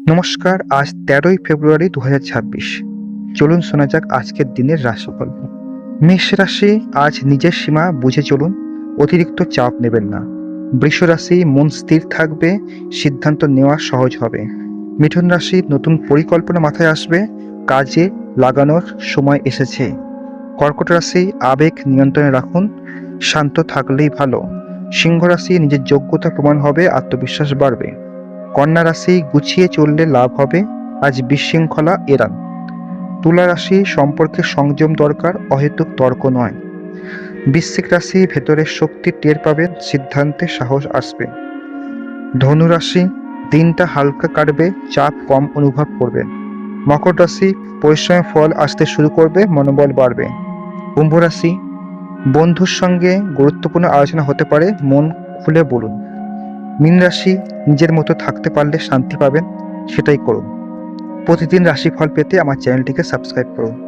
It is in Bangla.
নমস্কার, আজ ১৩ই ফেব্রুয়ারি ২০২৬। চলুন শোনা যাক আজকের দিনের রাশিফল। মেষ রাশি, আজ নিজের সীমা বুঝে চলুন, অতিরিক্ত চাপ নেবেন না। বৃষ রাশি, মন স্থির থাকবে, সিদ্ধান্ত নেওয়া সহজ হবে। মিথুন রাশি, নতুন পরিকল্পনা মাথায় আসবে, কাজে লাগানোর সময় এসেছে। কর্কট রাশি, আবেগ নিয়ন্ত্রণে রাখুন, শান্ত থাকলেই ভালো। সিংহ রাশি, নিজের যোগ্যতা প্রমাণ হবে, আত্মবিশ্বাস বাড়বে। কন্যা রাশি, গুছিয়ে চললে লাভ হবে, আজ বিশৃঙ্খলা এড়ান। তুলা রাশি, সম্পর্কে সংযম দরকার, অহেতুক তর্ক নয়। বৃশ্চিক রাশি, ভেতরের শক্তি টের পাবেন, সিদ্ধান্তে সাহস আসবে। ধনু রাশি, দিনটা হালকা কাটবে, চাপ কম অনুভব করবেন। মকর রাশি, পরিশ্রমের ফল আসতে শুরু করবে, মনোবল বাড়বে। কুম্ভ রাশি, বন্ধুর সঙ্গে গুরুত্বপূর্ণ আলোচনা হতে পারে, মন খুলে বলুন। মীন রাশি, নিজের মতো থাকতে পারলে শান্তি পাবেন, সেটাই করুন। প্রতিদিন রাশিফল পেতে আমার চ্যানেলটিকে সাবস্ক্রাইব করুন।